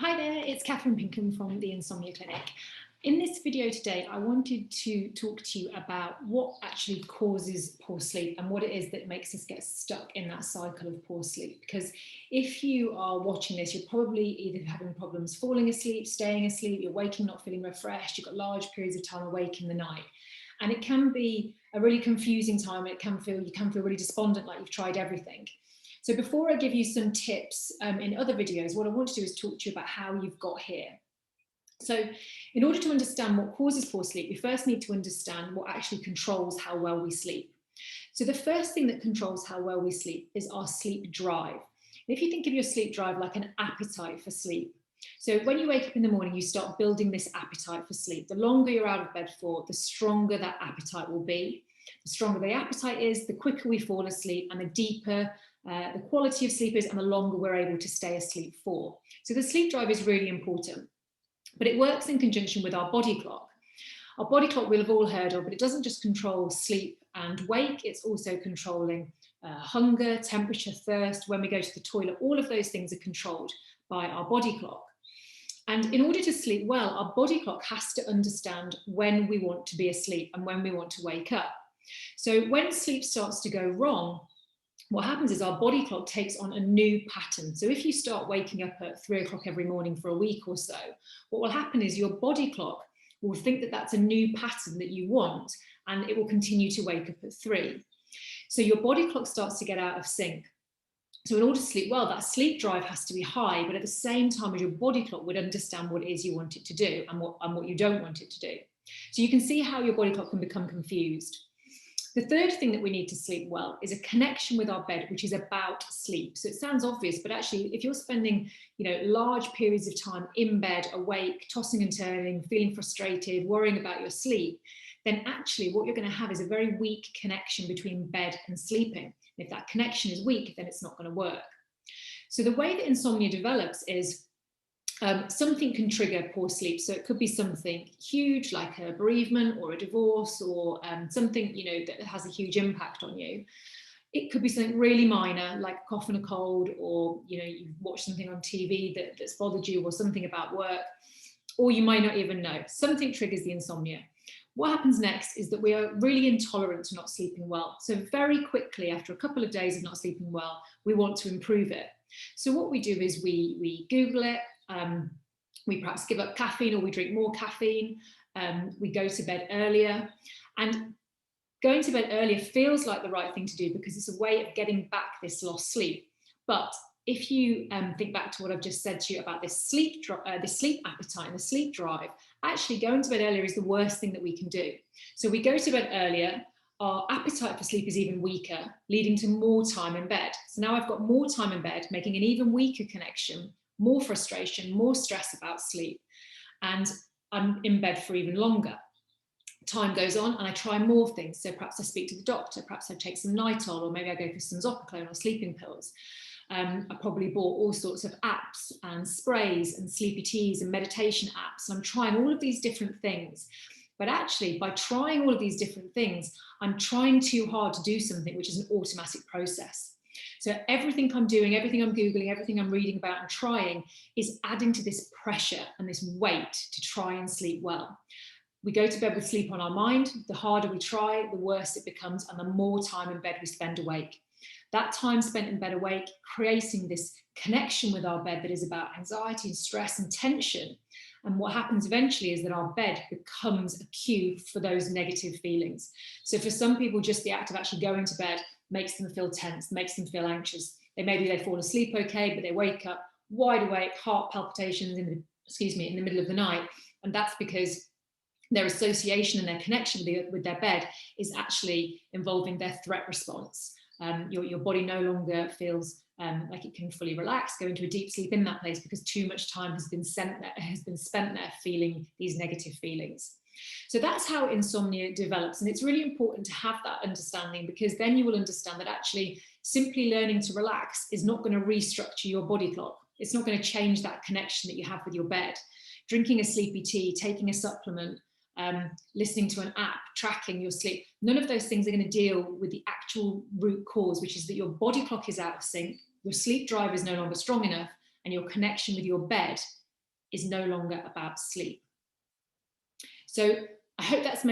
Hi there, it's Catherine Pinkham from the Insomnia Clinic. In this video today, I wanted to talk to you about what actually causes poor sleep and what it is that makes us get stuck in that cycle of poor sleep. Because if you are watching this, you're probably either having problems falling asleep, staying asleep, you're waking not feeling refreshed, you've got large periods of time awake in the night. And it can be a really confusing time. You can feel really despondent, like you've tried everything. So before I give you some tips in other videos, what I want to do is talk to you about how you've got here. So in order to understand what causes poor sleep, we first need to understand what actually controls how well we sleep. So the first thing that controls how well we sleep is our sleep drive. And if you think of your sleep drive like an appetite for sleep, so when you wake up in the morning, you start building this appetite for sleep. The longer you're out of bed for, the stronger that appetite will be. The stronger the appetite is, the quicker we fall asleep and the deeper the quality of sleep is and the longer we're able to stay asleep for. So the sleep drive is really important, but it works in conjunction with our body clock. Our body clock we'll have all heard of, but it doesn't just control sleep and wake, it's also controlling hunger, temperature, thirst, when we go to the toilet. All of those things are controlled by our body clock. And in order to sleep well, our body clock has to understand when we want to be asleep and when we want to wake up. So when sleep starts to go wrong, what happens is our body clock takes on a new pattern. So if you start waking up at 3 o'clock every morning for a week or so, what will happen is your body clock will think that that's a new pattern that you want, and it will continue to wake up at 3. So your body clock starts to get out of sync. So in order to sleep well, that sleep drive has to be high, but at the same time as your body clock would understand what it is you want it to do and what you don't want it to do. So you can see how your body clock can become confused. The third thing that we need to sleep well is a connection with our bed, which is about sleep. So it sounds obvious, but actually if you're spending, large periods of time in bed, awake, tossing and turning, feeling frustrated, worrying about your sleep, then actually what you're going to have is a very weak connection between bed and sleeping. And if that connection is weak, then it's not going to work. So the way that insomnia develops is something can trigger poor sleep. So it could be something huge like a bereavement or a divorce or something that has a huge impact on you. It could be something really minor like a cough and a cold, or you've watched something on TV that's bothered you, or something about work, or you might not even know. Something triggers the insomnia. What happens next is that we are really intolerant to not sleeping well. So very quickly, after a couple of days of not sleeping well, we want to improve it. So what we do is we Google it. We perhaps give up caffeine, or we drink more caffeine. We go to bed earlier, and going to bed earlier feels like the right thing to do because it's a way of getting back this lost sleep. But if you think back to what I've just said to you about this sleep appetite and the sleep drive, actually going to bed earlier is the worst thing that we can do. So we go to bed earlier, our appetite for sleep is even weaker, leading to more time in bed. So now I've got more time in bed, making an even weaker connection, more frustration, more stress about sleep, and I'm in bed for even longer. Time goes on and I try more things. So perhaps I speak to the doctor, perhaps I take some Nitol, or maybe I go for some Zopiclone or sleeping pills. I probably bought all sorts of apps and sprays and CBT-is and meditation apps. And I'm trying all of these different things. But actually, by trying all of these different things, I'm trying too hard to do something which is an automatic process. So everything I'm doing, everything I'm Googling, everything I'm reading about and trying is adding to this pressure and this weight to try and sleep well. We go to bed with sleep on our mind. The harder we try, the worse it becomes, and the more time in bed we spend awake. That time spent in bed awake, creating this connection with our bed that is about anxiety and stress and tension. And what happens eventually is that our bed becomes a cue for those negative feelings. So for some people, just the act of actually going to bed makes them feel tense, makes them feel anxious. Maybe they fall asleep okay, but they wake up wide awake, heart palpitations in the middle of the night. And that's because their association and their connection with their bed is actually involving their threat response. Your body no longer feels like it can fully relax, go into a deep sleep in that place because too much time has been spent there feeling these negative feelings. So that's how insomnia develops. And it's really important to have that understanding, because then you will understand that actually simply learning to relax is not going to restructure your body clock. It's not going to change that connection that you have with your bed. Drinking a sleepy tea, taking a supplement, listening to an app, tracking your sleep, none of those things are going to deal with the actual root cause, which is that your body clock is out of sync, your sleep drive is no longer strong enough, and your connection with your bed is no longer about sleep. So I hope that's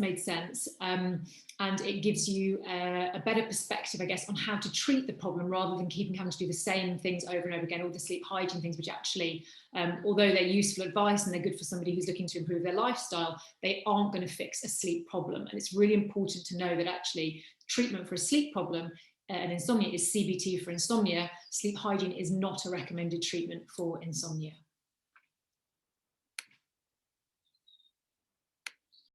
made sense, and it gives you a better perspective, I guess, on how to treat the problem rather than having to do the same things over and over again, all the sleep hygiene things, which actually, although they're useful advice and they're good for somebody who's looking to improve their lifestyle, they aren't going to fix a sleep problem. And it's really important to know that actually treatment for a sleep problem and insomnia is CBT for insomnia. Sleep hygiene is not a recommended treatment for insomnia.